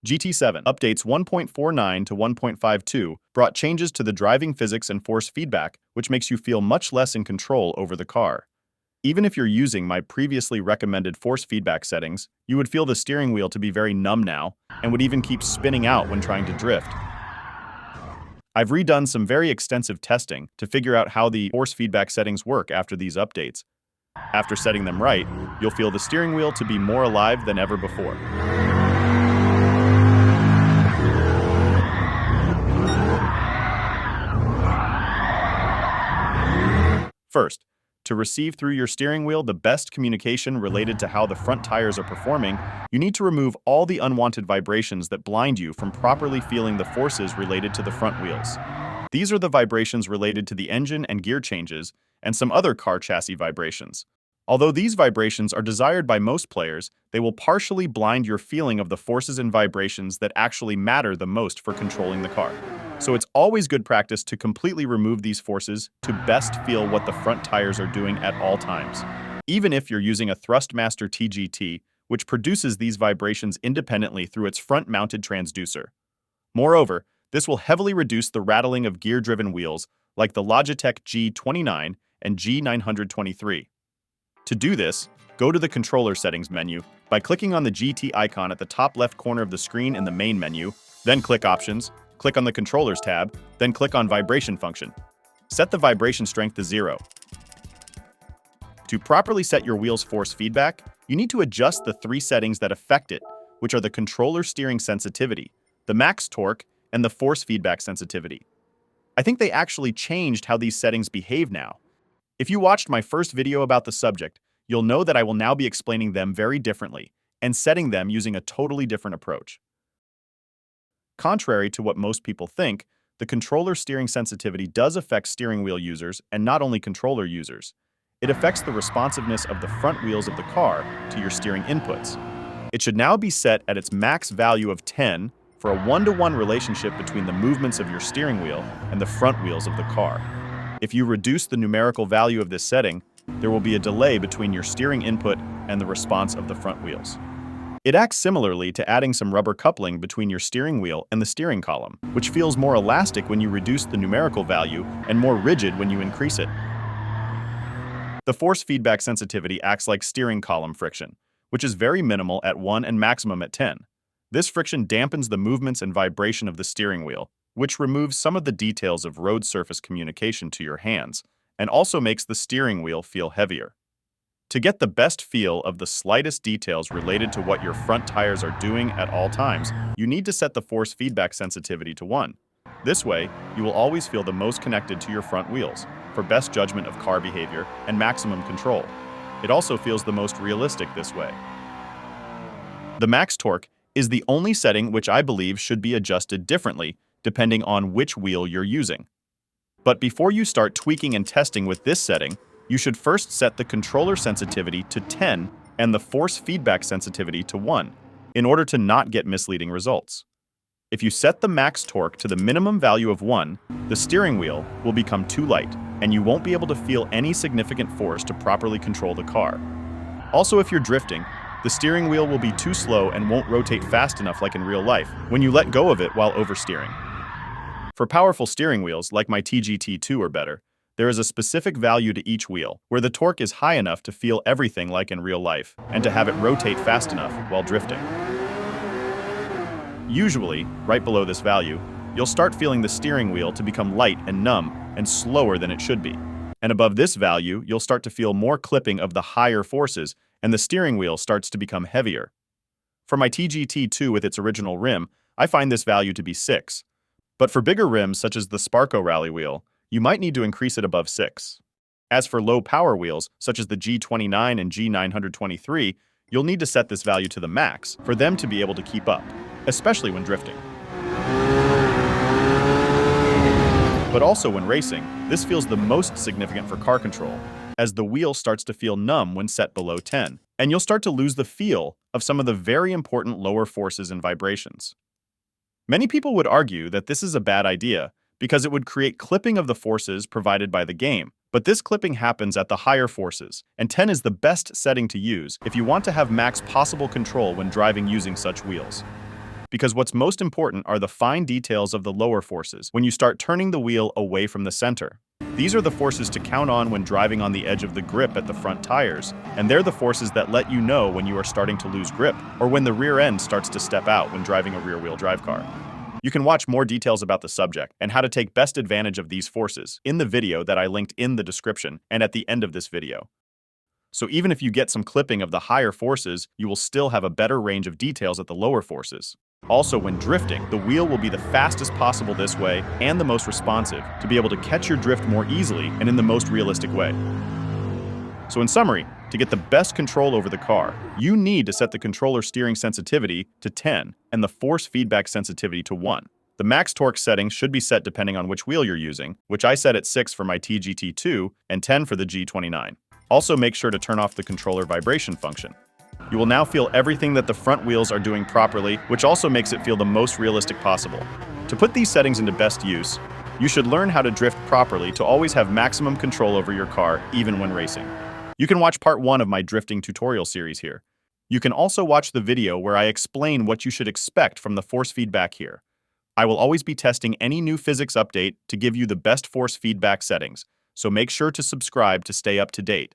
GT7 updates 1.49 to 1.52 brought changes to the driving physics and force feedback, which makes you feel much less in control over the car. Even if you're using my previously recommended force feedback settings, you would feel the steering wheel to be very numb now, and would even keep spinning out when trying to drift. I've redone some very extensive testing to figure out how the force feedback settings work after these updates. After setting them right, you'll feel the steering wheel to be more alive than ever before. First, to receive through your steering wheel the best communication related to how the front tires are performing, you need to remove all the unwanted vibrations that blind you from properly feeling the forces related to the front wheels. These are the vibrations related to the engine and gear changes, and some other car chassis vibrations. Although these vibrations are desired by most players, they will partially blind your feeling of the forces and vibrations that actually matter the most for controlling the car. So it's always good practice to completely remove these forces to best feel what the front tires are doing at all times. Even if you're using a Thrustmaster TGT, which produces these vibrations independently through its front-mounted transducer. Moreover, this will heavily reduce the rattling of gear-driven wheels like the Logitech G29 and G923. To do this, go to the controller settings menu by clicking on the GT icon at the top left corner of the screen in the main menu, then click Options, click on the Controllers tab, then click on Vibration function. Set the vibration strength to 0. To properly set your wheel's force feedback, you need to adjust the 3 settings that affect it, which are the controller steering sensitivity, the max torque, and the force feedback sensitivity. I think they actually changed how these settings behave now. If you watched my first video about the subject, you'll know that I will now be explaining them very differently and setting them using a totally different approach. Contrary to what most people think, the controller steering sensitivity does affect steering wheel users and not only controller users. It affects the responsiveness of the front wheels of the car to your steering inputs. It should now be set at its max value of 10 for a 1-to-1 relationship between the movements of your steering wheel and the front wheels of the car. If you reduce the numerical value of this setting, there will be a delay between your steering input and the response of the front wheels. It acts similarly to adding some rubber coupling between your steering wheel and the steering column, which feels more elastic when you reduce the numerical value and more rigid when you increase it. The force feedback sensitivity acts like steering column friction, which is very minimal at 1 and maximum at 10. This friction dampens the movements and vibration of the steering wheel, which removes some of the details of road surface communication to your hands, and also makes the steering wheel feel heavier. To get the best feel of the slightest details related to what your front tires are doing at all times, you need to set the force feedback sensitivity to 1. This way, you will always feel the most connected to your front wheels, for best judgment of car behavior and maximum control. It also feels the most realistic this way. The max torque is the only setting which I believe should be adjusted differently depending on which wheel you're using. But before you start tweaking and testing with this setting, you should first set the controller sensitivity to 10 and the force feedback sensitivity to 1 in order to not get misleading results. If you set the max torque to the minimum value of 1, the steering wheel will become too light, and you won't be able to feel any significant force to properly control the car. Also, if you're drifting, the steering wheel will be too slow and won't rotate fast enough like in real life when you let go of it while oversteering. For powerful steering wheels, like my TGT2 or better, there is a specific value to each wheel, where the torque is high enough to feel everything like in real life, and to have it rotate fast enough while drifting. Usually, right below this value, you'll start feeling the steering wheel to become light and numb and slower than it should be. And above this value, you'll start to feel more clipping of the higher forces, and the steering wheel starts to become heavier. For my TGT2 with its original rim, I find this value to be 6. But for bigger rims such as the Sparco Rally wheel, you might need to increase it above 6. As for low power wheels, such as the G29 and G923, you'll need to set this value to the max for them to be able to keep up, especially when drifting. But also when racing, this feels the most significant for car control, as the wheel starts to feel numb when set below 10, and you'll start to lose the feel of some of the very important lower forces and vibrations. Many people would argue that this is a bad idea, because it would create clipping of the forces provided by the game. But this clipping happens at the higher forces, and 10 is the best setting to use if you want to have max possible control when driving using such wheels. because what's most important are the fine details of the lower forces when you start turning the wheel away from the center. These are the forces to count on when driving on the edge of the grip at the front tires, and they're the forces that let you know when you are starting to lose grip or when the rear end starts to step out when driving a rear-wheel drive car. You can watch more details about the subject and how to take best advantage of these forces in the video that I linked in the description and at the end of this video. So even if you get some clipping of the higher forces, you will still have a better range of details at the lower forces. Also, when drifting, the wheel will be the fastest possible this way and the most responsive to be able to catch your drift more easily and in the most realistic way. So in summary, to get the best control over the car, you need to set the controller steering sensitivity to 10 and the force feedback sensitivity to 1. The max torque settings should be set depending on which wheel you're using, which I set at 6 for my GT7 and 10 for the G29. Also, make sure to turn off the controller vibration function. You will now feel everything that the front wheels are doing properly, which also makes it feel the most realistic possible. To put these settings into best use, you should learn how to drift properly to always have maximum control over your car, even when racing. You can watch part 1 of my drifting tutorial series here. You can also watch the video where I explain what you should expect from the force feedback here. I will always be testing any new physics update to give you the best force feedback settings, so make sure to subscribe to stay up to date.